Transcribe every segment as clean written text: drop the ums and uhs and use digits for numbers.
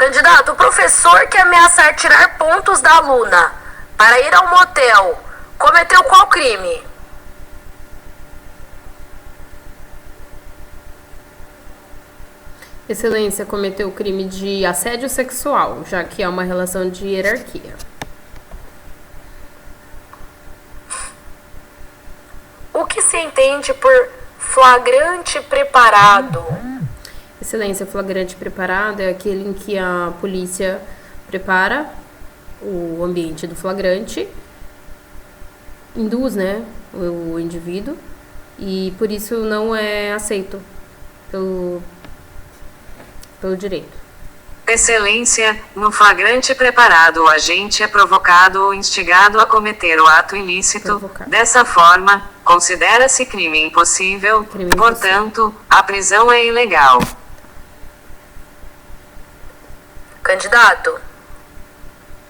Candidato, o professor que ameaçar tirar pontos da aluna para ir ao motel cometeu qual crime? Excelência, cometeu o crime de assédio sexual, já que é uma relação de hierarquia. O que se entende por flagrante preparado? Excelência, flagrante preparado é aquele em que a polícia prepara o ambiente do flagrante, induz, né, o indivíduo, e por isso não é aceito pelo direito. Excelência, no flagrante preparado, o agente é provocado ou instigado a cometer o ato ilícito. Dessa forma, considera-se crime impossível, portanto, a prisão é ilegal. Candidato,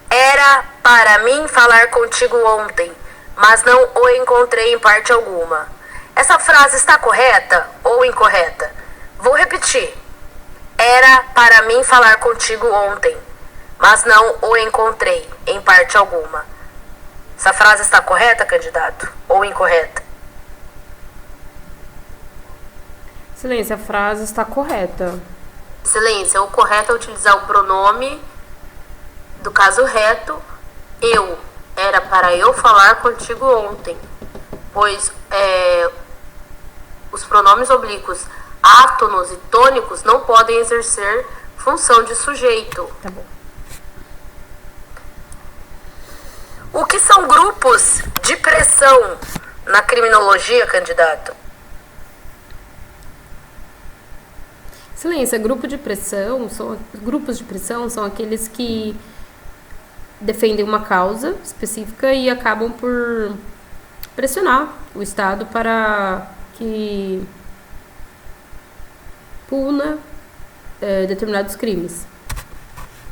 era para mim falar contigo ontem, mas não o encontrei em parte alguma. Essa frase está correta ou incorreta? Vou repetir. Era para mim falar contigo ontem, mas não o encontrei em parte alguma. Essa frase está correta, candidato, ou incorreta? Excelência, a frase está correta. Excelência, o correto é utilizar o pronome do caso reto, eu. Era para eu falar contigo ontem, pois os pronomes oblíquos átonos e tônicos não podem exercer função de sujeito. Tá bom. O que são grupos de pressão na criminologia, candidato? Excelência, grupos de pressão são aqueles que defendem uma causa específica e acabam por pressionar o Estado para que puna determinados crimes.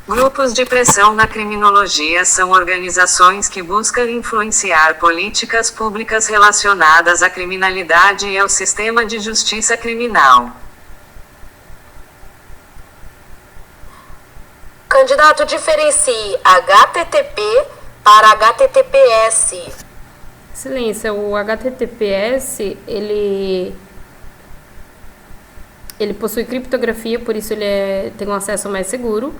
Grupos de pressão na criminologia são organizações que buscam influenciar políticas públicas relacionadas à criminalidade e ao sistema de justiça criminal. Candidato, diferencie HTTP para HTTPS. Excelência, o HTTPS, ele possui criptografia, por isso ele tem um acesso mais seguro,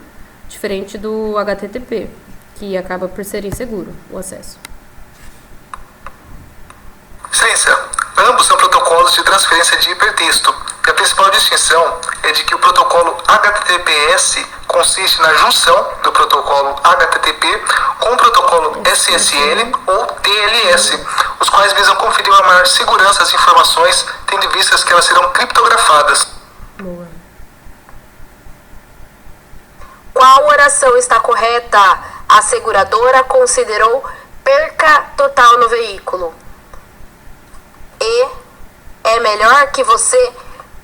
diferente do HTTP, que acaba por ser inseguro o acesso. Excelência, ambos são protocolos de transferência de hipertexto, e a principal distinção é de que o protocolo HTTPS consiste na junção do protocolo HTTP com o protocolo SSL ou TLS, os quais visam conferir uma maior segurança às informações, tendo em vista que elas serão criptografadas. Boa. Qual oração está correta? A seguradora considerou perca total no veículo. E é melhor que você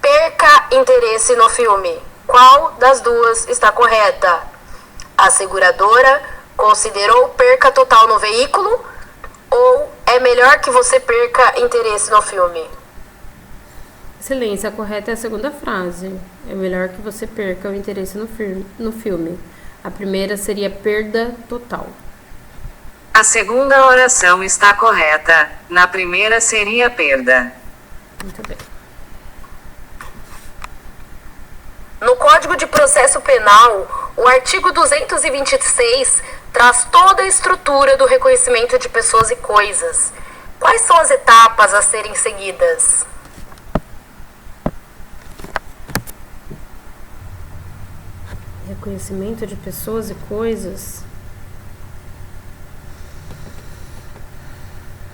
perca interesse no filme. Qual das duas está correta? A seguradora considerou perca total no veículo ou é melhor que você perca interesse no filme? Excelência, a correta é a segunda frase. É melhor que você perca o interesse no filme. A primeira seria perda total. A segunda oração está correta. Na primeira seria perda. Muito bem. No Código de Processo Penal, o artigo 226 traz toda a estrutura do reconhecimento de pessoas e coisas. Quais são as etapas a serem seguidas? Reconhecimento de pessoas e coisas.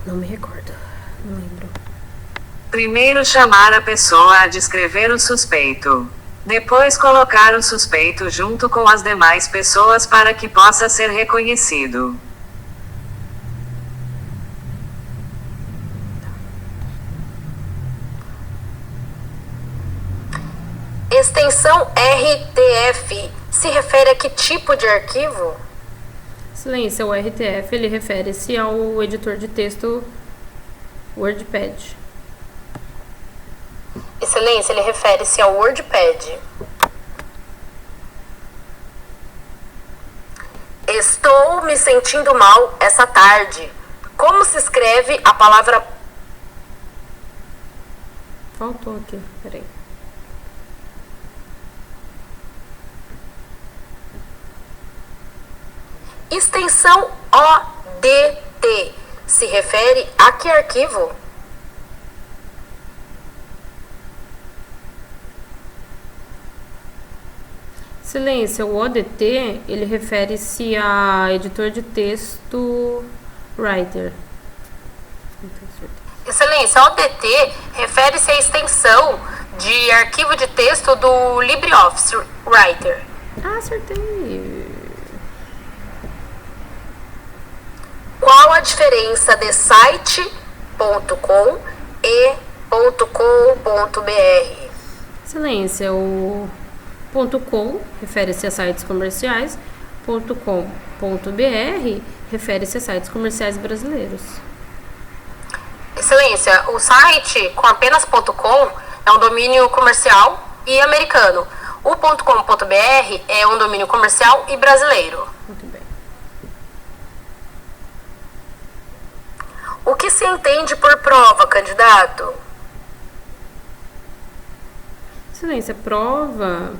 Não me recordo. Não lembro. Primeiro chamar a pessoa a descrever o suspeito. Depois colocar o suspeito junto com as demais pessoas para que possa ser reconhecido. Extensão RTF se refere a que tipo de arquivo? Excelência, o RTF ele refere-se ao editor de texto WordPad. Excelência, ele refere-se ao WordPad. Estou me sentindo mal essa tarde. Como se escreve a palavra... Faltou aqui, peraí. Extensão ODT se refere a que arquivo? Excelência, o ODT, ele refere-se a editor de texto Writer. Não tenho certeza. Excelência, ODT refere-se à extensão de arquivo de texto do LibreOffice Writer. Ah, acertei. Qual a diferença de site.com e .com.br? Excelência, o .com refere-se a sites comerciais, .com.br refere-se a sites comerciais brasileiros. Excelência, o site com apenas .com é um domínio comercial e americano. O .com.br é um domínio comercial e brasileiro. Muito bem. O que se entende por prova, candidato? Excelência, prova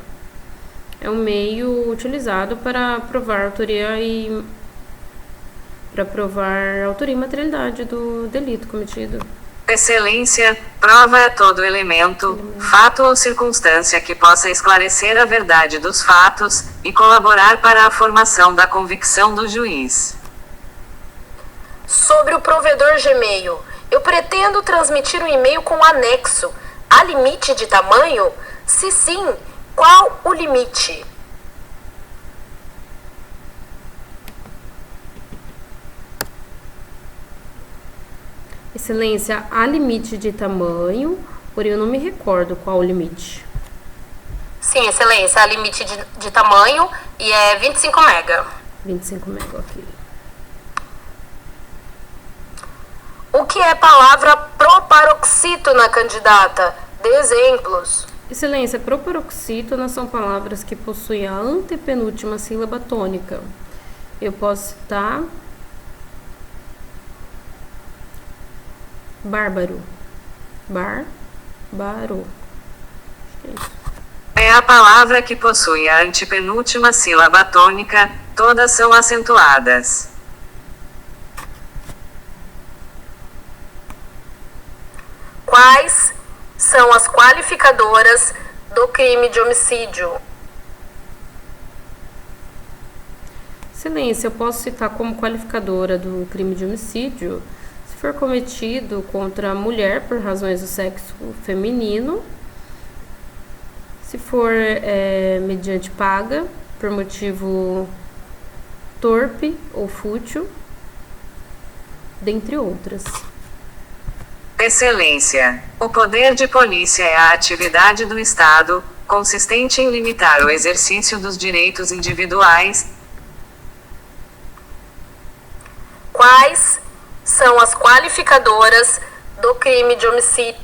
é um meio utilizado para provar autoria e materialidade do delito cometido. Excelência, prova é todo elemento, fato ou circunstância que possa esclarecer a verdade dos fatos e colaborar para a formação da convicção do juiz. Sobre o provedor Gmail, eu pretendo transmitir um e-mail com anexo. Há limite de tamanho? Se sim, qual o limite? Excelência, há limite de tamanho, porém eu não me recordo qual o limite. Sim, excelência, há limite de tamanho e é 25 mega. 25 mega, ok. O que é palavra proparoxítona, candidata? Dê exemplos. Excelência, proparoxítona são palavras que possuem a antepenúltima sílaba tônica. Eu posso citar bárbaro. Bárbaro. Acho que é isso. É a palavra que possui a antepenúltima sílaba tônica, todas são acentuadas. Quais são as qualificadoras do crime de homicídio? Excelência, eu posso citar como qualificadora do crime de homicídio se for cometido contra a mulher por razões do sexo feminino, se for mediante paga, por motivo torpe ou fútil, dentre outras. Excelência, o poder de polícia é a atividade do Estado, consistente em limitar o exercício dos direitos individuais. Quais são as qualificadoras do crime de homicídio?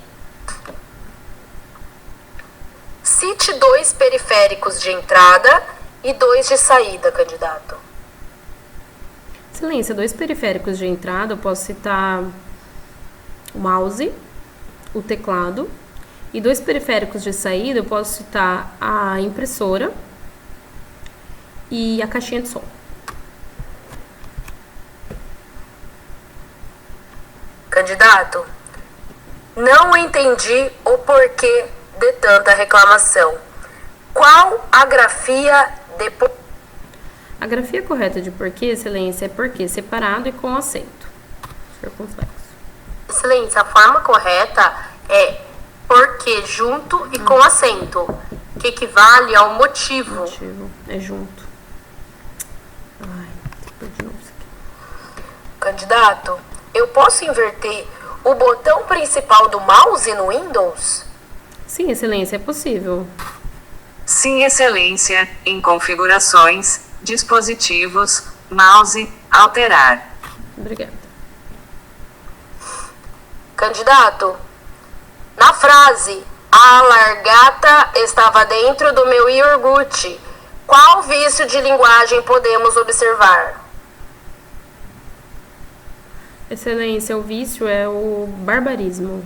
Cite 2 periféricos de entrada e 2 de saída, candidato. Excelência, 2 periféricos de entrada, eu posso citar o mouse, o teclado, e 2 periféricos de saída, eu posso citar a impressora e a caixinha de som. Candidato, não entendi o porquê de tanta reclamação. Qual a grafia de... A grafia correta de porquê, excelência, é porquê separado e com acento. Circunflexo. Excelência, a forma correta é porquê junto e com acento, que equivale ao motivo. Motivo é junto. Ai, tem que pôr de novo isso aqui. Candidato, eu posso inverter o botão principal do mouse no Windows? Sim, excelência, é possível. Sim, excelência, em configurações, dispositivos, mouse, alterar. Obrigada. Candidato, na frase, a largata estava dentro do meu iogurte, Qual vício de linguagem podemos observar? Excelência, o vício é o barbarismo.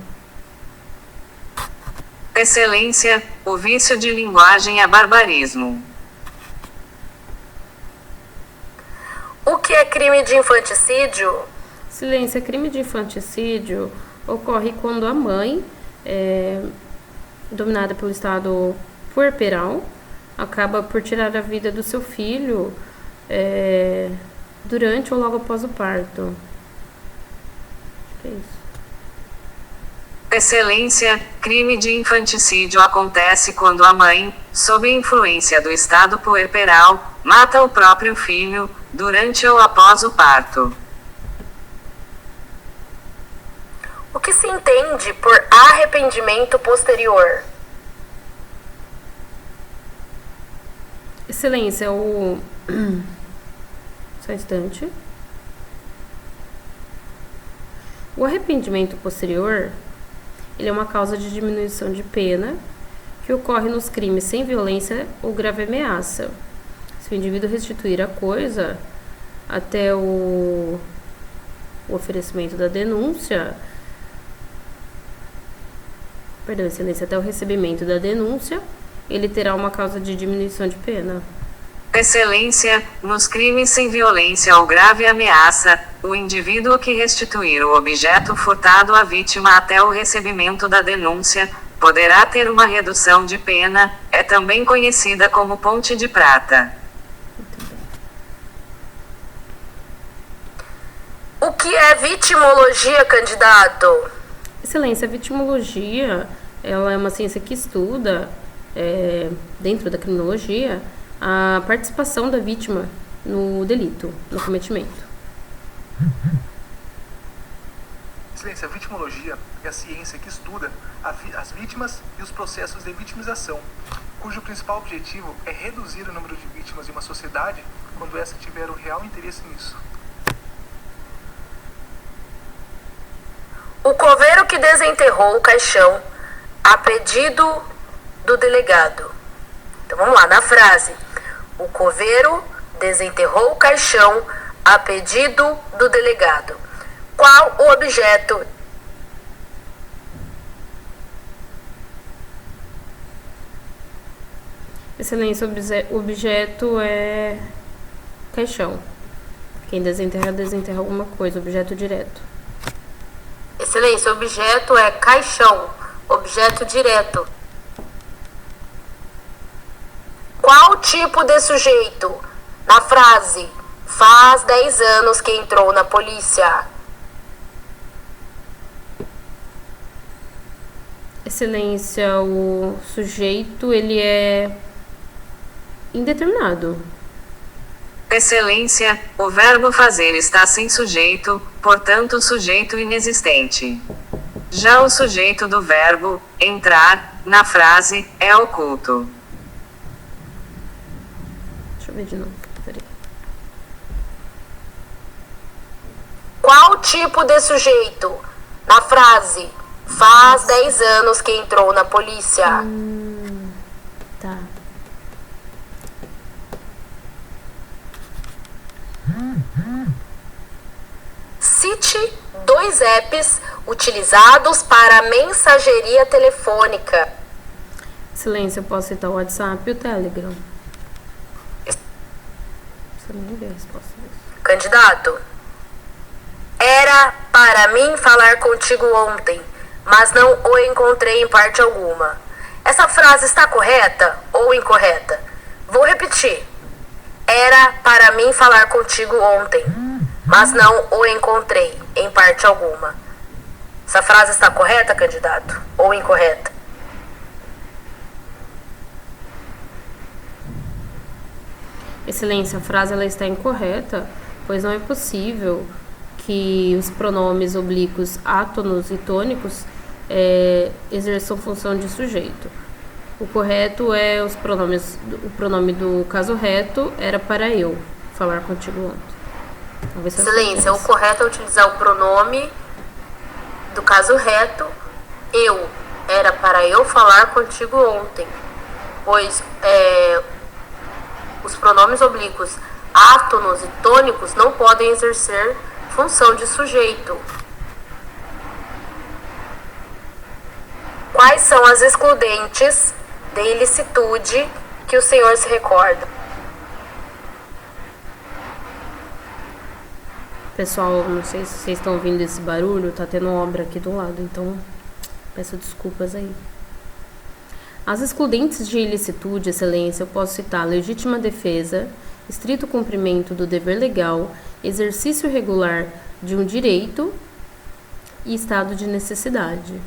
Excelência, o vício de linguagem é barbarismo. O que é crime de infanticídio? Excelência, crime de infanticídio ocorre quando a mãe, dominada pelo estado puerperal, acaba por tirar a vida do seu filho durante ou logo após o parto. Acho que é isso. Excelência, crime de infanticídio acontece quando a mãe, sob influência do estado puerperal, mata o próprio filho, durante ou após o parto. O que se entende por arrependimento posterior? Excelência, o... Só um instante. O arrependimento posterior, ele é uma causa de diminuição de pena que ocorre nos crimes sem violência ou grave ameaça. Se o indivíduo restituir a coisa até o oferecimento da denúncia, perdão, excelência, até o recebimento da denúncia, ele terá uma causa de diminuição de pena. Excelência, nos crimes sem violência ou grave ameaça, o indivíduo que restituir o objeto furtado à vítima até o recebimento da denúncia, poderá ter uma redução de pena, é também conhecida como ponte de prata. O que é vitimologia, candidato? Excelência, a vitimologia, ela é uma ciência que estuda, dentro da criminologia, a participação da vítima no delito, no cometimento. Excelência, a vitimologia é a ciência que estuda as vítimas e os processos de vitimização, cujo principal objetivo é reduzir o número de vítimas em uma sociedade quando essa tiver o real interesse nisso. O coveiro que desenterrou o caixão a pedido do delegado. Então vamos lá, na frase. O coveiro desenterrou o caixão a pedido do delegado. Qual o objeto? Excelência, o objeto é caixão. Quem desenterra, desenterra alguma coisa, objeto direto. Excelência, o objeto é caixão, objeto direto. Qual tipo de sujeito? Na frase, faz 10 anos que entrou na polícia. Excelência, o sujeito, ele é indeterminado. Excelência, o verbo fazer está sem sujeito, portanto sujeito inexistente. Já o sujeito do verbo, entrar, na frase, é oculto. Deixa eu ver de novo. Peraí. Qual tipo de sujeito? Na frase, faz 10 anos que entrou na polícia. Tá. Cite 2 apps utilizados para mensageria telefônica. Excelência, eu posso citar o WhatsApp e o Telegram. Você nem vê a resposta disso. Candidato, era para mim falar contigo ontem, mas não o encontrei em parte alguma. Essa frase está correta ou incorreta? Vou repetir. Era para mim falar contigo ontem, mas não o encontrei em parte alguma. Essa frase está correta, candidato, ou incorreta? Excelência, a frase ela está incorreta, pois não é possível que os pronomes oblíquos átonos e tônicos exerçam função de sujeito. O correto é o pronome do caso reto era para eu falar contigo ontem. Excelência, o correto é utilizar o pronome do caso reto, eu. Era para eu falar contigo ontem, pois os pronomes oblíquos átonos e tônicos não podem exercer função de sujeito. Quais são as excludentes de ilicitude que o senhor se recorda? Pessoal, não sei se vocês estão ouvindo esse barulho, tá tendo obra aqui do lado, então peço desculpas aí. As excludentes de ilicitude, excelência, eu posso citar legítima defesa, estrito cumprimento do dever legal, exercício regular de um direito e estado de necessidade.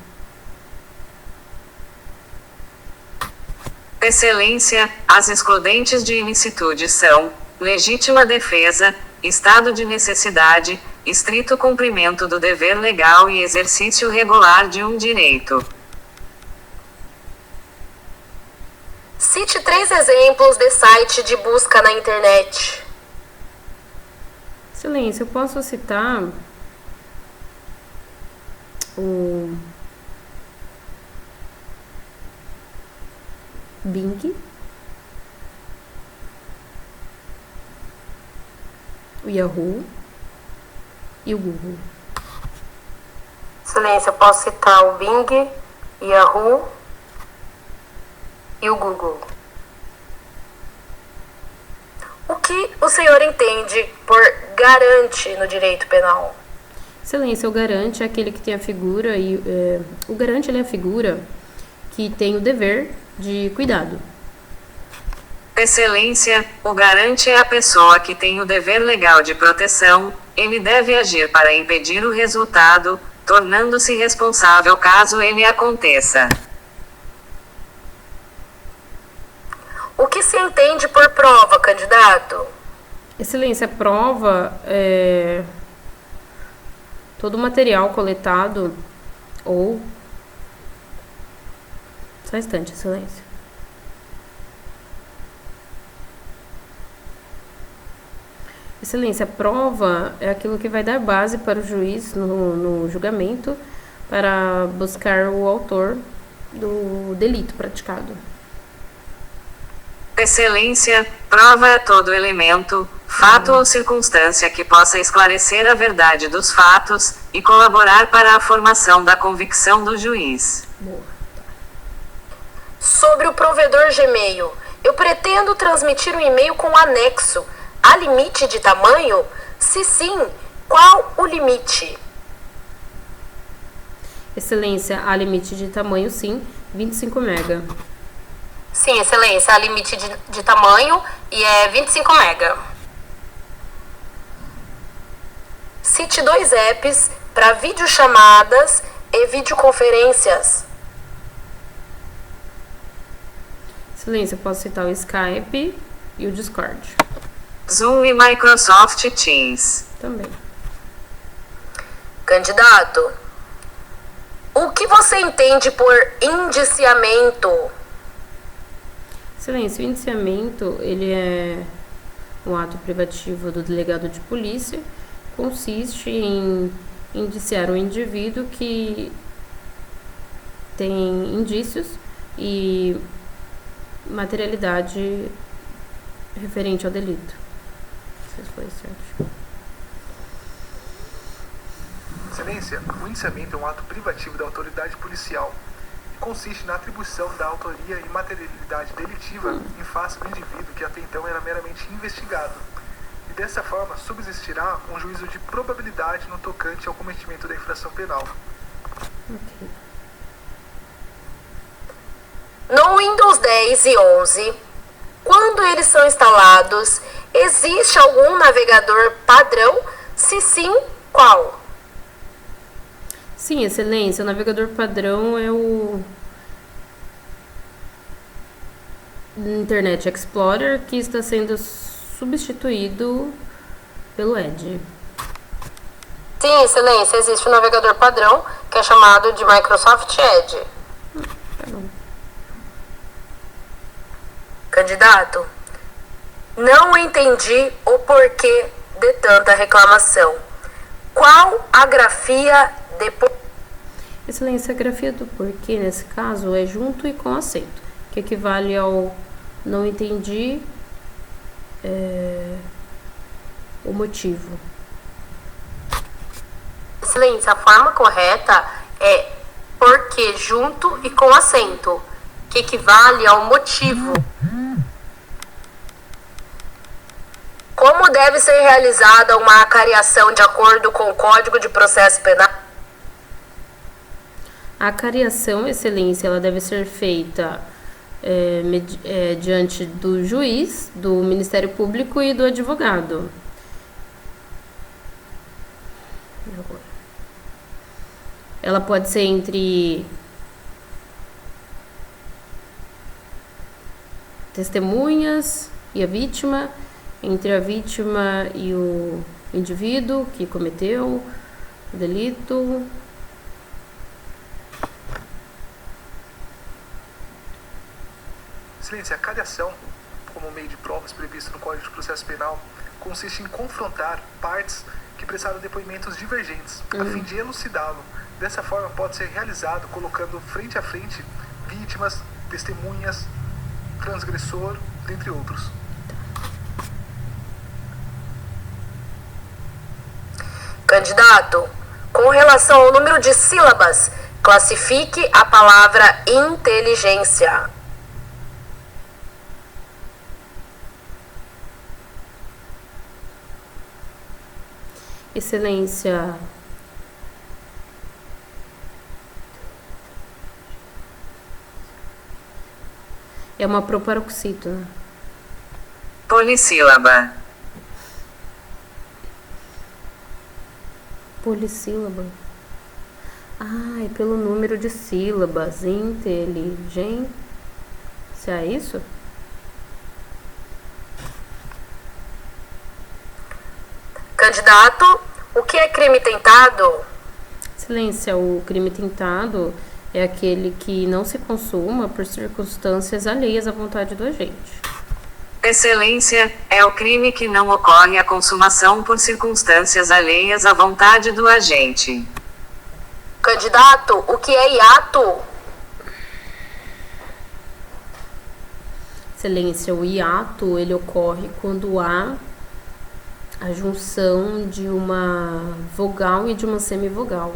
Excelência, as excludentes de ilicitude são legítima defesa, estado de necessidade, estrito cumprimento do dever legal e exercício regular de um direito. Cite 3 exemplos de site de busca na internet. Excelência, eu posso citar o Bing, o Yahoo e o Google. Excelência, eu posso citar o Bing, Yahoo e o Google. O que o senhor entende por garante no direito penal? Excelência, o garante é aquele que tem a figura e o garante ele é a figura que tem o dever de cuidado. Excelência, o garante é a pessoa que tem o dever legal de proteção, ele deve agir para impedir o resultado, tornando-se responsável caso ele aconteça. O que se entende por prova, candidato? Excelência, a prova é todo o material coletado ou... Só um instante, excelência. Excelência, a prova é aquilo que vai dar base para o juiz no julgamento para buscar o autor do delito praticado. Excelência, prova é todo elemento, fato ou circunstância que possa esclarecer a verdade dos fatos e colaborar para a formação da convicção do juiz. Boa. Sobre o provedor Gmail, eu pretendo transmitir um e-mail com anexo. Há limite de tamanho? Se sim, qual o limite? Excelência, há limite de tamanho sim, 25 MB. Sim, excelência, há limite de tamanho e é 25 MB. Cite 2 apps para videochamadas e videoconferências. Excelência, eu posso citar o Skype e o Discord. Zoom e Microsoft Teams. Também. Candidato, o que você entende por indiciamento? Excelência, o indiciamento, ele é um ato privativo do delegado de polícia, consiste em indiciar um indivíduo que tem indícios e materialidade referente ao delito. Não sei se foi certo. Excelência, o indiciamento é um ato privativo da autoridade policial e consiste na atribuição da autoria e materialidade delitiva em face do indivíduo que até então era meramente investigado. E dessa forma subsistirá um juízo de probabilidade no tocante ao cometimento da infração penal. Ok. No Windows 10 e 11, quando eles são instalados, existe algum navegador padrão? Se sim, qual? Sim, excelência, o navegador padrão é o Internet Explorer, que está sendo substituído pelo Edge. Sim, excelência, existe um navegador padrão que é chamado de Microsoft Edge. Tá bom. Candidato, não entendi o porquê de tanta reclamação. Qual a grafia de... Excelência, a grafia do porquê, nesse caso, é junto e com acento, que equivale ao não entendi o motivo. Excelência, a forma correta é porque junto e com acento, que equivale ao motivo. Como deve ser realizada uma acariação de acordo com o Código de Processo Penal? A acariação, excelência, ela deve ser feita diante do juiz, do Ministério Público e do advogado. Ela pode ser entre testemunhas e a vítima, entre a vítima e o indivíduo que cometeu o delito. Excelência, a acariação, como meio de provas previsto no Código de Processo Penal, consiste em confrontar partes que prestaram depoimentos divergentes, a fim de elucidá-lo. Dessa forma, pode ser realizado colocando frente a frente vítimas, testemunhas, transgressor, dentre outros. Candidato, com relação ao número de sílabas, classifique a palavra inteligência. Excelência, é uma proparoxítona. Polissílaba. Polissílaba. É pelo número de sílabas. Inteligência, é isso? Candidato, o que é crime tentado? Excelência, o crime tentado é aquele que não se consuma por circunstâncias alheias à vontade do agente. Excelência, é o crime que não ocorre a consumação por circunstâncias alheias à vontade do agente. Candidato, o que é hiato? Excelência, o hiato, ele ocorre quando há a junção de uma vogal e de uma semivogal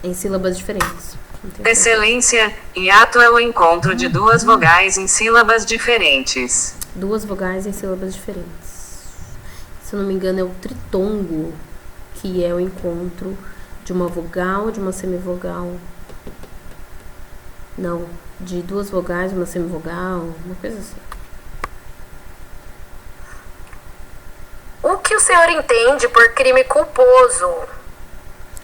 em sílabas diferentes. Excelência, hiato é o encontro de duas vogais em sílabas diferentes. Duas vogais em sílabas diferentes. Se eu não me engano, é o tritongo, que é o encontro de uma vogal, de uma semivogal. Não, de duas vogais, uma semivogal, uma coisa assim. O que o senhor entende por crime culposo?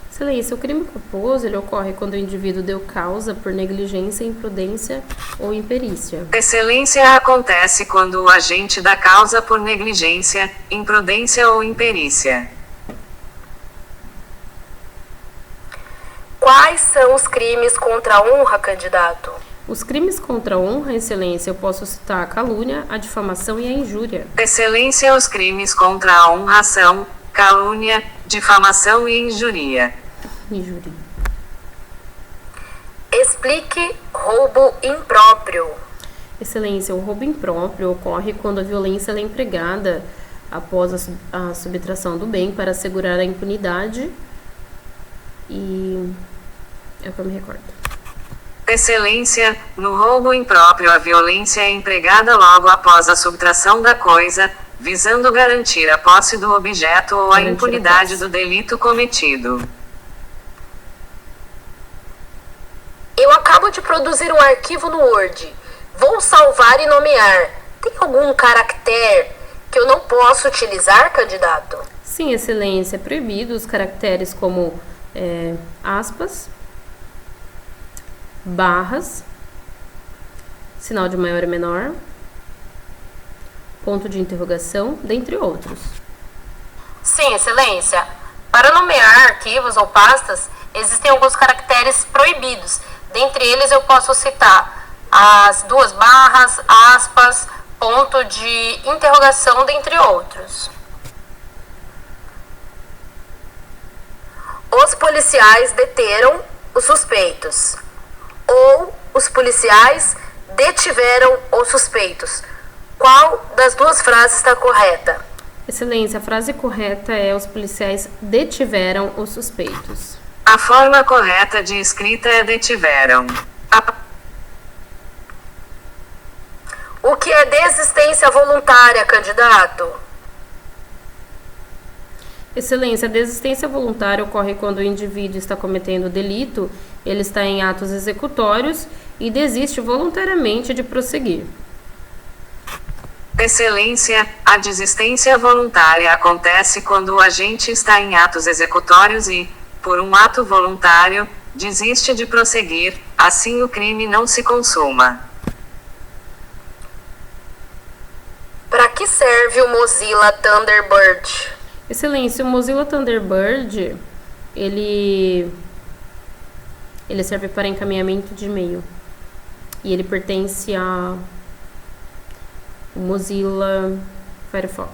Excelência, o crime culposo, ele ocorre quando o indivíduo deu causa por negligência, imprudência ou imperícia. Excelência, acontece quando o agente dá causa por negligência, imprudência ou imperícia. Quais são os crimes contra a honra, candidato? Os crimes contra a honra, excelência, eu posso citar a calúnia, a difamação e a injúria. Excelência, os crimes contra a honra são calúnia, difamação e injúria. Injúria. Explique roubo impróprio. Excelência, o roubo impróprio ocorre quando a violência é empregada após a subtração do bem para assegurar a impunidade e é o que eu me recordo. Excelência, no roubo impróprio a violência é empregada logo após a subtração da coisa, visando garantir a posse do objeto ou a impunidade do delito cometido. Eu acabo de produzir um arquivo no Word. Vou salvar e nomear. Tem algum caractere que eu não posso utilizar, candidato? Sim, excelência, é proibido os caracteres como aspas, barras, sinal de maior e menor, ponto de interrogação, dentre outros. Sim, excelência. Para nomear arquivos ou pastas, existem alguns caracteres proibidos. Dentre eles eu posso citar as duas barras, aspas, ponto de interrogação, dentre outros. Os policiais deteram os suspeitos. Ou os policiais detiveram os suspeitos. Qual das duas frases está correta? Excelência, a frase correta é: os policiais detiveram os suspeitos. A forma correta de escrita é detiveram. O que é desistência voluntária, candidato? Excelência, a desistência voluntária ocorre quando o indivíduo está cometendo delito, ele está em atos executórios e desiste voluntariamente de prosseguir. Excelência, a desistência voluntária acontece quando o agente está em atos executórios e, por um ato voluntário, desiste de prosseguir, assim o crime não se consuma. Para que serve o Mozilla Thunderbird? Excelência, o Mozilla Thunderbird, ele serve para encaminhamento de e-mail. E ele pertence a Mozilla Firefox.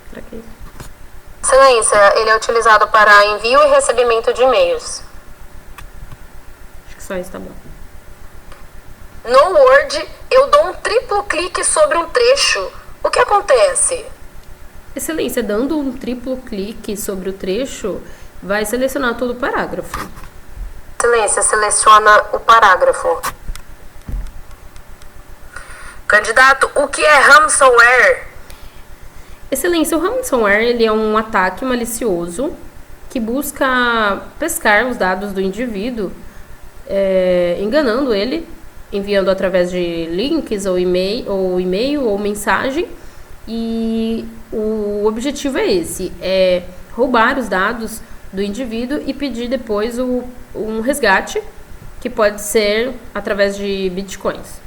Será que é isso? Excelência, ele é utilizado para envio e recebimento de e-mails. Acho que só isso tá bom. No Word, eu dou um triplo clique sobre um trecho. O que acontece? Excelência, dando um triplo clique sobre o trecho, vai selecionar todo o parágrafo. Excelência, seleciona o parágrafo. Candidato, o que é ransomware? Excelência, o ransomware ele é um ataque malicioso que busca pescar os dados do indivíduo, enganando ele, enviando através de links ou e-mail ou mensagem. E o objetivo é esse, é roubar os dados do indivíduo e pedir depois um resgate, que pode ser através de bitcoins.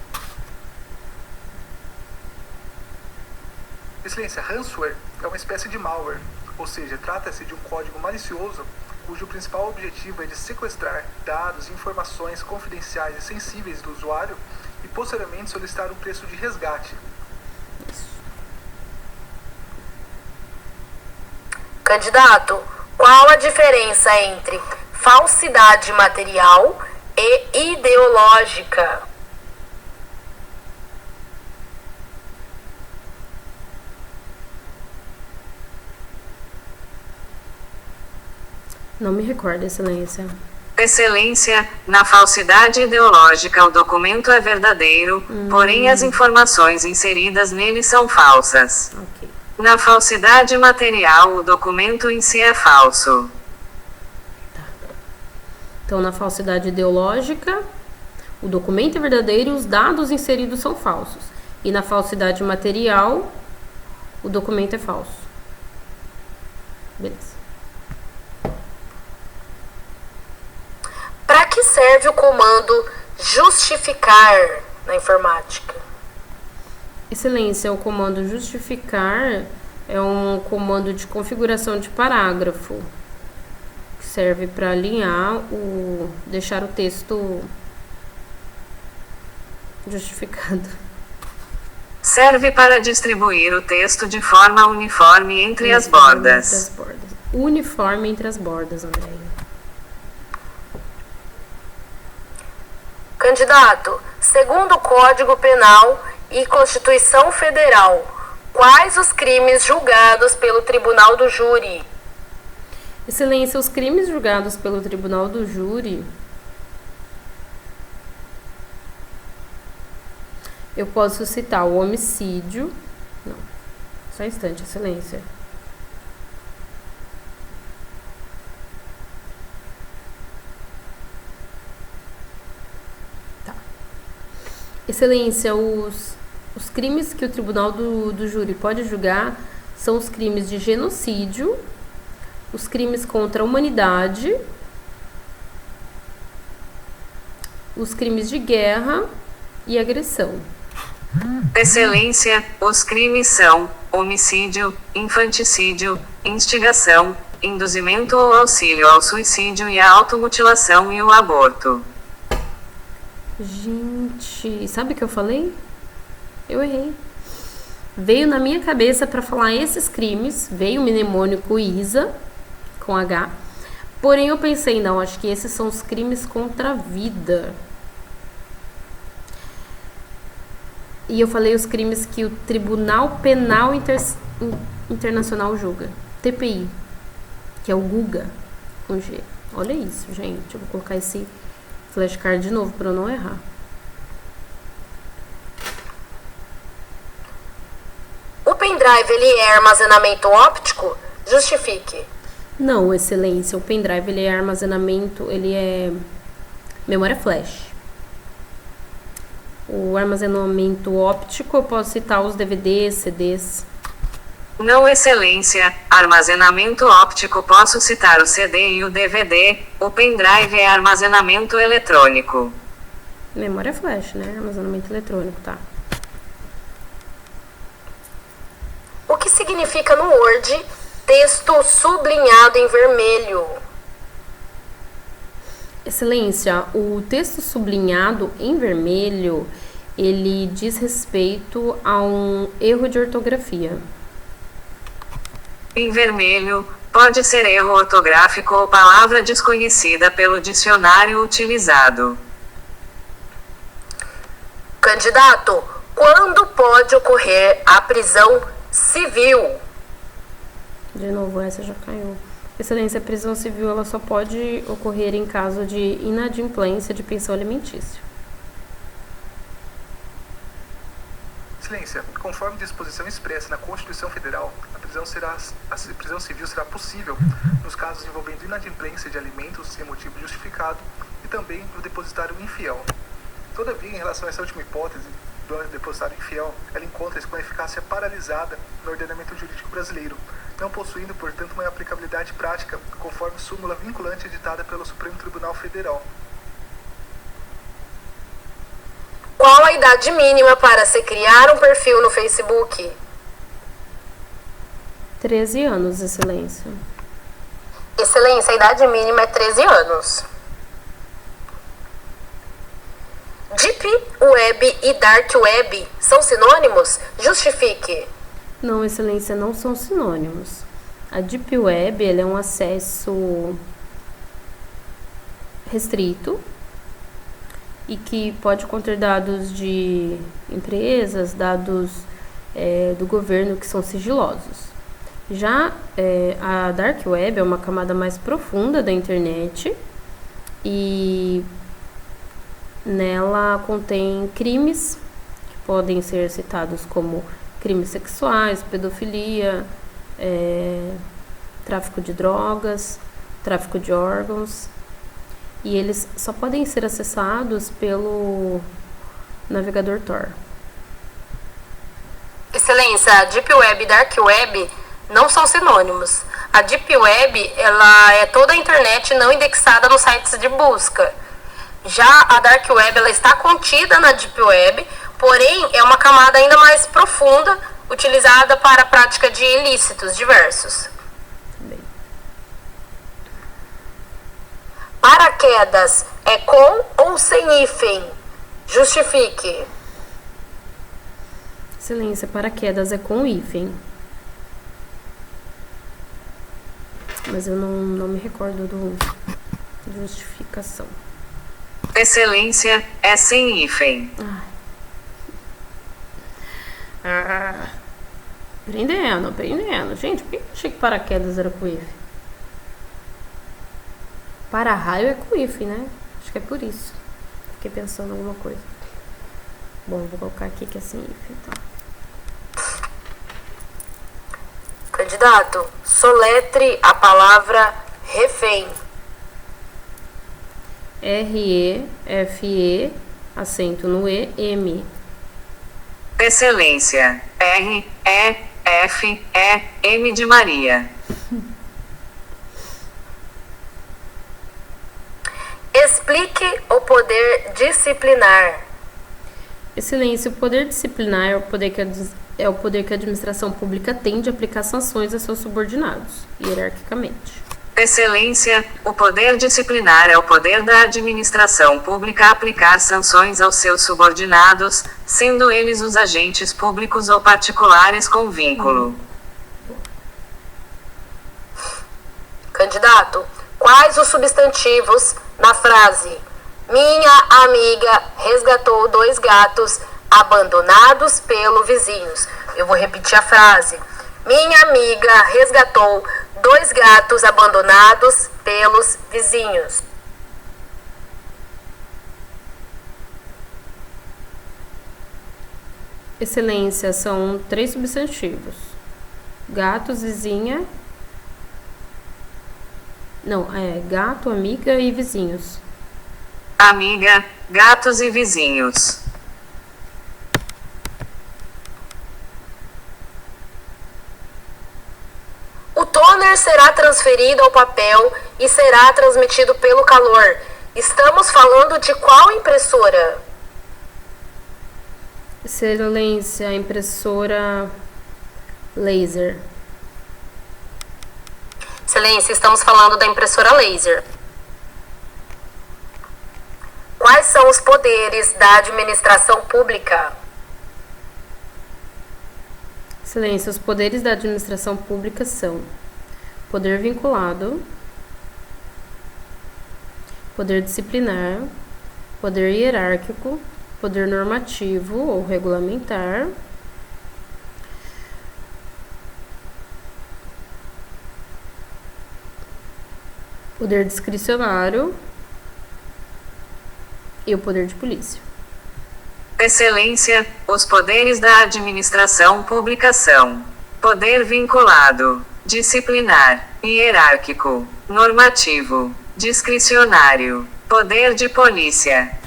Excelência, ransomware é uma espécie de malware, ou seja, trata-se de um código malicioso cujo principal objetivo é de sequestrar dados e informações confidenciais e sensíveis do usuário e posteriormente solicitar um preço de resgate. Candidato, qual a diferença entre falsidade material e ideológica? Não me recordo, Excelência. Excelência, na falsidade ideológica o documento é verdadeiro, porém as informações inseridas nele são falsas. Ok. Na falsidade material o documento em si é falso. Então, na falsidade ideológica, o documento é verdadeiro e os dados inseridos são falsos. E na falsidade material, o documento é falso. Beleza. Para que serve o comando justificar na informática? Excelência, o comando justificar é um comando de configuração de parágrafo que serve para alinhar deixar o texto justificado. Serve para distribuir o texto de forma uniforme entre as bordas. Uniforme entre as bordas, Andréia. Candidato, segundo o Código Penal e Constituição Federal, quais os crimes julgados pelo Tribunal do Júri? Excelência, os crimes julgados pelo Tribunal do Júri, eu posso citar o homicídio. Não, só um instante, Excelência. Excelência, os crimes que o Tribunal do Júri pode julgar são os crimes de genocídio, os crimes contra a humanidade, os crimes de guerra e agressão. Excelência, os crimes são homicídio, infanticídio, instigação, induzimento ou auxílio ao suicídio e à automutilação e o aborto. Gente, sabe o que eu falei? Eu errei. Veio na minha cabeça para falar esses crimes, veio o mnemônico ISA, com H, porém eu pensei, não, acho que esses são os crimes contra a vida. E eu falei os crimes que o Tribunal Penal Internacional julga. TPI, que é o Guga, com G. Olha isso, gente. Eu vou colocar esse flashcard de novo para eu não errar. O pendrive, ele é armazenamento óptico? Justifique. Não, excelência. O pendrive, ele é armazenamento, ele é memória flash. O armazenamento óptico, eu posso citar os DVDs, CDs. Não, excelência. Armazenamento óptico, posso citar o CD e o DVD. O pendrive é armazenamento eletrônico. Memória flash, né? Armazenamento eletrônico, tá? O que significa no Word texto sublinhado em vermelho? Excelência, o texto sublinhado em vermelho, ele diz respeito a um erro de ortografia. Em vermelho, pode ser erro ortográfico ou palavra desconhecida pelo dicionário utilizado. Candidato, quando pode ocorrer a prisão civil? De novo, essa já caiu. Excelência, a prisão civil ela só pode ocorrer em caso de inadimplência de pensão alimentícia. Excelência, conforme disposição expressa na Constituição Federal, a prisão civil será possível nos casos envolvendo inadimplência de alimentos sem motivo justificado e também do depositário infiel. Todavia, em relação a essa última hipótese do depositário infiel, ela encontra-se com a eficácia paralisada no ordenamento jurídico brasileiro, não possuindo, portanto, uma aplicabilidade prática, conforme súmula vinculante editada pelo Supremo Tribunal Federal. Qual a idade mínima para se criar um perfil no Facebook? 13 anos, excelência. Excelência, a idade mínima é 13 anos. Deep Web e Dark Web são sinônimos? Justifique. Não, excelência, não são sinônimos. A Deep Web, ele é um acesso restrito e que pode conter dados de empresas, dados do governo que são sigilosos. Já a Dark Web é uma camada mais profunda da internet e nela contém crimes que podem ser citados como crimes sexuais, pedofilia, tráfico de drogas, tráfico de órgãos. E eles só podem ser acessados pelo navegador Tor. Excelência, a Deep Web e Dark Web não são sinônimos. A Deep Web, ela é toda a internet não indexada nos sites de busca. Já a Dark Web, ela está contida na Deep Web, porém é uma camada ainda mais profunda, utilizada para a prática de ilícitos diversos. Paraquedas é com ou sem hífen? Justifique. Excelência, paraquedas é com hífen. Mas eu não me recordo de justificação. Excelência, é sem hífen. Aprendendo. Gente, por que eu achei que paraquedas era com hífen? Para-raio é com hífen, né? Acho que é por isso. Fiquei pensando em alguma coisa. Bom, vou colocar aqui que é sem hífen, então. Candidato, soletre a palavra refém. R-E-F-E, acento no E, M. Excelência, R-E-F-E-M de Maria. Explique o poder disciplinar. Excelência, o poder disciplinar é o poder que a administração pública tem de aplicar sanções a seus subordinados, hierarquicamente. Excelência, o poder disciplinar é o poder da administração pública a aplicar sanções aos seus subordinados, sendo eles os agentes públicos ou particulares com vínculo. Candidato, quais os substantivos na frase "Minha amiga resgatou 2 gatos abandonados pelo vizinhos. Eu vou repetir a frase. Minha amiga resgatou 2 gatos abandonados pelos vizinhos. Excelência, são 3 substantivos. Gatos, vizinha. Não, gato, amiga e vizinhos. Amiga, gatos e vizinhos. O toner será transferido ao papel e será transmitido pelo calor. Estamos falando de qual impressora? Excelência, impressora laser. Excelência, estamos falando da impressora laser. Quais são os poderes da administração pública? Excelência, os poderes da administração pública são poder vinculado, poder disciplinar, poder hierárquico, poder normativo ou regulamentar, poder discricionário e o poder de polícia. Excelência, os poderes da administração pública são poder vinculado, disciplinar, hierárquico, normativo, discricionário, poder de polícia.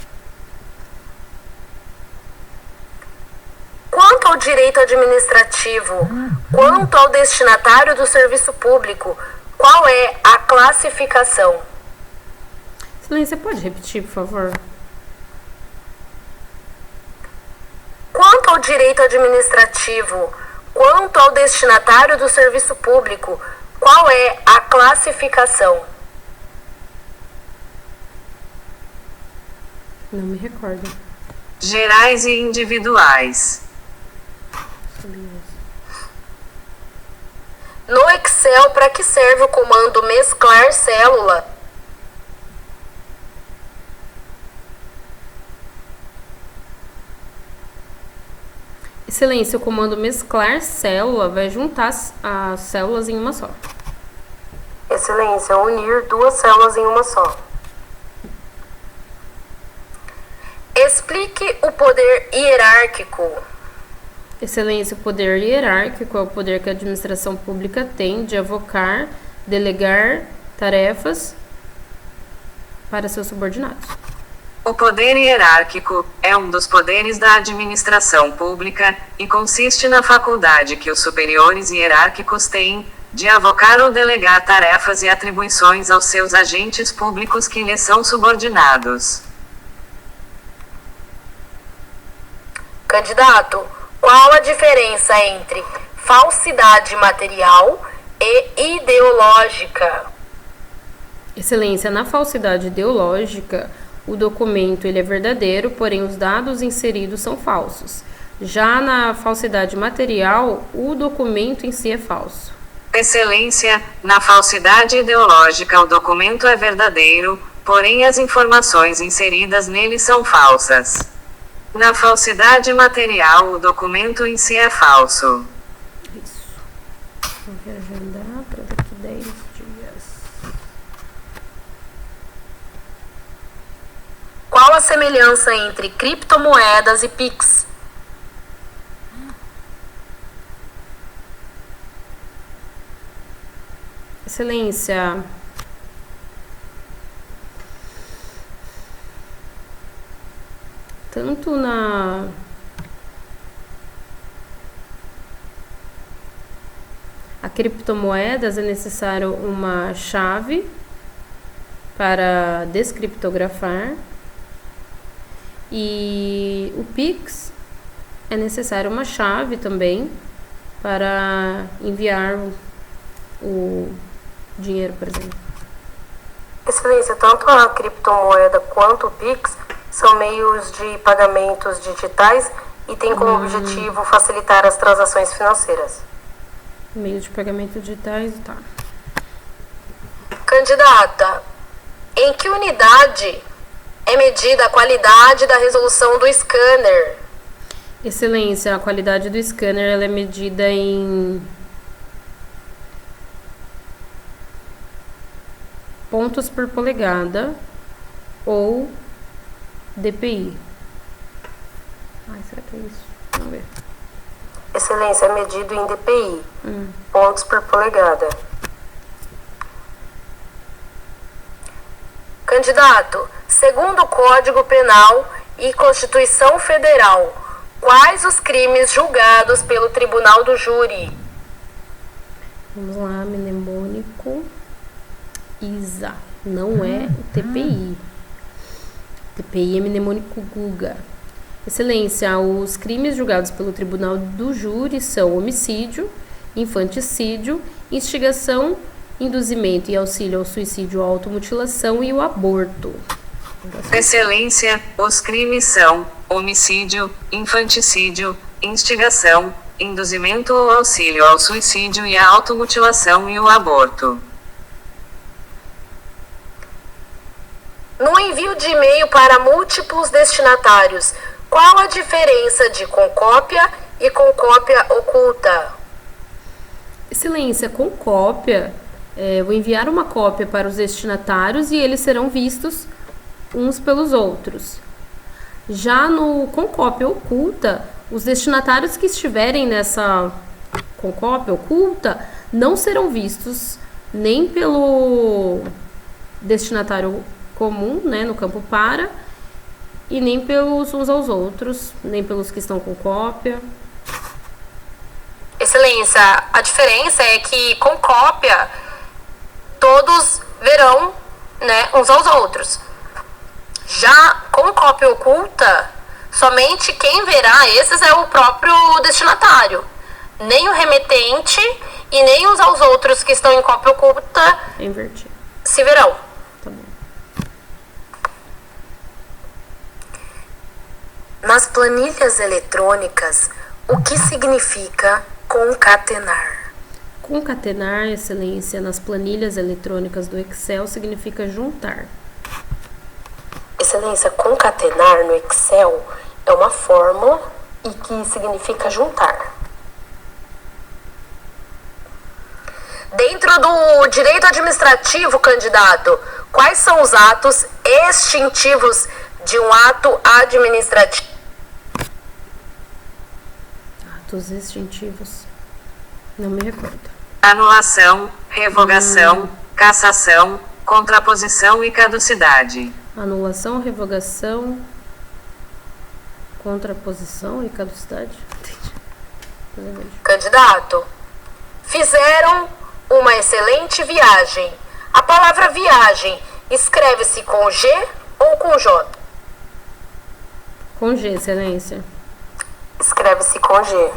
Quanto ao direito administrativo, quanto ao destinatário do serviço público, qual é a classificação? Excelência, pode repetir, por favor? Quanto ao direito administrativo, quanto ao destinatário do serviço público, qual é a classificação? Não me recordo. Gerais e individuais. No Excel, para que serve o comando mesclar célula? Excelência, o comando mesclar célula vai juntar as células em uma só. Excelência, unir 2 células em uma só. Explique o poder hierárquico. Excelência, o poder hierárquico é o poder que a administração pública tem de avocar, delegar tarefas para seus subordinados. O poder hierárquico é um dos poderes da administração pública e consiste na faculdade que os superiores hierárquicos têm de avocar ou delegar tarefas e atribuições aos seus agentes públicos que lhes são subordinados. Candidato, qual a diferença entre falsidade material e ideológica? Excelência, na falsidade ideológica, o documento ele é verdadeiro, porém os dados inseridos são falsos. Já na falsidade material, o documento em si é falso. Excelência, na falsidade ideológica o documento é verdadeiro, porém as informações inseridas nele são falsas. Na falsidade material o documento em si é falso. Isso. Vou agendar para daqui 10 dias. Qual a semelhança entre criptomoedas e Pix? Excelência, tanto na a criptomoedas é necessário uma chave para descriptografar e o Pix é necessário uma chave também para enviar o dinheiro, por exemplo. Excelência, tanto a criptomoeda quanto o Pix são meios de pagamentos digitais e têm como objetivo facilitar as transações financeiras. Meios de pagamento digitais, tá. Candidata, em que unidade é medida a qualidade da resolução do scanner? Excelência, a qualidade do scanner ela é medida em pontos por polegada ou DPI. Será que é isso? Vamos ver. Excelência, é medido em DPI, pontos por polegada. Candidato, segundo o Código Penal e Constituição Federal, quais os crimes julgados pelo Tribunal do Júri? Vamos lá, mnemônico. ISA, não é o TPI. TPI é mnemônico Guga. Excelência, os crimes julgados pelo Tribunal do Júri são homicídio, infanticídio, instigação, induzimento e auxílio ao suicídio ou automutilação e o aborto. Excelência, os crimes são homicídio, infanticídio, instigação, induzimento ou auxílio ao suicídio e a automutilação e o aborto. No envio de e-mail para múltiplos destinatários, qual a diferença de com cópia e com cópia oculta? Excelência, com cópia, vou enviar uma cópia para os destinatários e eles serão vistos uns pelos outros. Já no com cópia oculta, os destinatários que estiverem nessa com cópia oculta não serão vistos nem pelo destinatário comum, né, no campo para, e nem pelos uns aos outros, nem pelos que estão com cópia. Excelência, a diferença é que com cópia todos verão, né, uns aos outros. Já com cópia oculta, somente quem verá esses é o próprio destinatário. Nem o remetente e nem uns aos outros que estão em cópia oculta se verão. Tá bom. Nas planilhas eletrônicas, o que significa concatenar? Concatenar, excelência, nas planilhas eletrônicas do Excel significa juntar. Excelência, concatenar no Excel é uma fórmula e que significa juntar. Dentro do direito administrativo, candidato, quais são os atos extintivos de um ato administrativo? Atos extintivos. Não me recordo. Anulação, revogação, cassação, contraposição e caducidade. Anulação, revogação, contraposição e caducidade. Candidato, fizeram uma excelente viagem. A palavra viagem escreve-se com G ou com J? Com G, excelência. Escreve-se com G.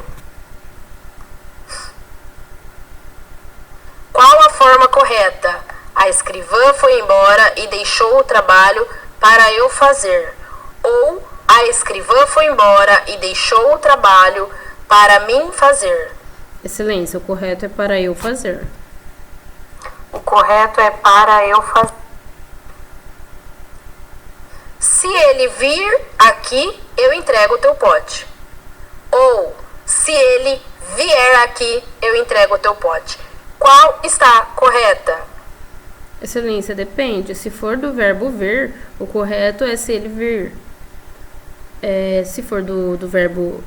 Qual a forma correta? A escrivã foi embora e deixou o trabalho para eu fazer. Ou a escrivã foi embora e deixou o trabalho para mim fazer. Excelência, o correto é para eu fazer. O correto é para eu fazer. Se ele vir aqui, eu entrego o teu pote. Ou, se ele vier aqui, eu entrego o teu pote. Qual está correta? Excelência, depende. Se for do verbo vir, o correto é se ele vir. Se for do verbo...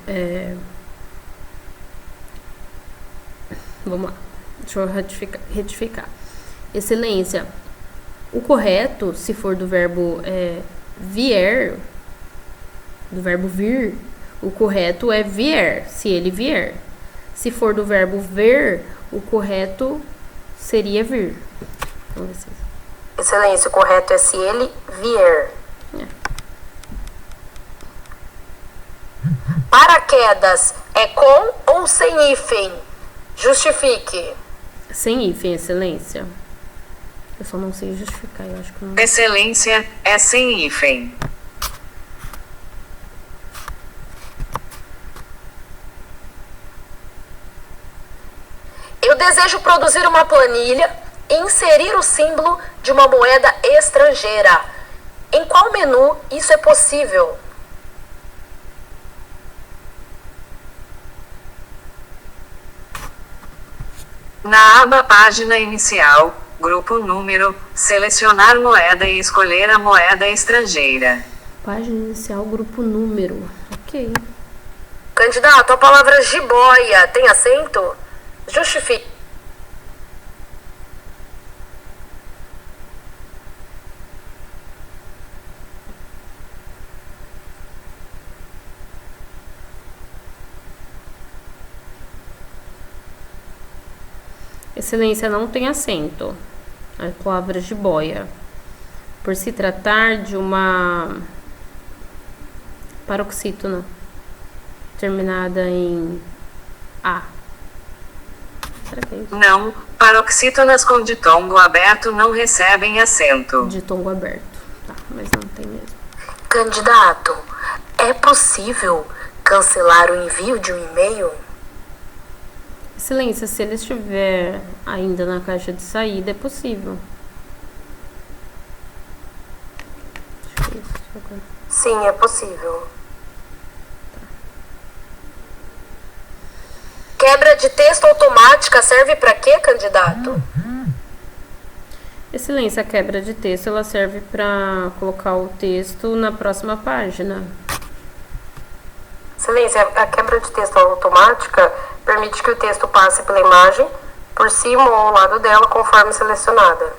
Vamos lá. Deixa eu retificar. Excelência, o correto, se for do verbo vier, do verbo vir, o correto é vier, se ele vier. Se for do verbo ver, o correto seria vir. Vamos ver se... Excelência, o correto é se ele vier. Paraquedas é com ou sem hífen? Justifique. Sem hífen, excelência. Eu só não sei justificar, eu acho que não... Excelência, é sem hífen. Eu desejo produzir uma planilha e inserir o símbolo de uma moeda estrangeira. Em qual menu isso é possível? Na aba Página Inicial, Grupo Número, selecionar moeda e escolher a moeda estrangeira. Página Inicial, Grupo Número. Ok. Candidato, a palavra jiboia tem acento? Justifique. Excelência, não tem acento. A palavra jiboia. Por se tratar de uma paroxítona terminada em A. Será que é isso? Não, paroxítonas com ditongo aberto não recebem acento. Ditongo aberto. Tá, mas não tem mesmo. Candidato, é possível cancelar o envio de um e-mail? Excelência, se ele estiver ainda na caixa de saída, é possível. Acho que é isso agora. Sim, é possível. Quebra de texto automática serve para quê, candidato? Excelência, a quebra de texto ela serve para colocar o texto na próxima página. Excelência, a quebra de texto automática permite que o texto passe pela imagem, por cima ou ao lado dela, conforme selecionada.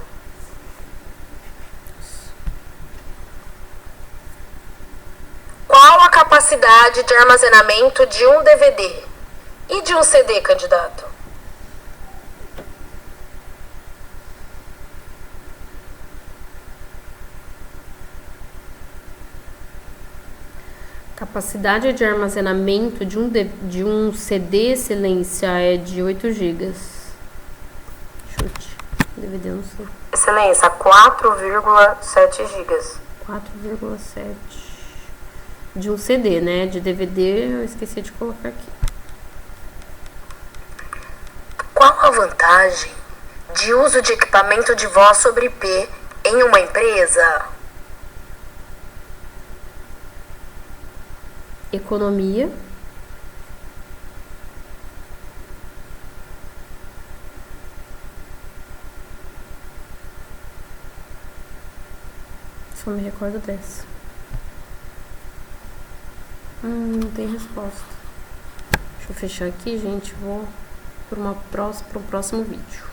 Qual a capacidade de armazenamento de um DVD e de um CD, candidato? Capacidade de armazenamento de um CD, excelência, é de 8 GB. Chute. DVD, não sei. Excelência, 4,7 GB. 4,7. De um CD, né? De DVD, eu esqueci de colocar aqui. Qual a vantagem de uso de equipamento de voz sobre IP em uma empresa? Economia. Só me recordo dessa. Não tem resposta. Deixa eu fechar aqui, gente. Vou para um próximo vídeo.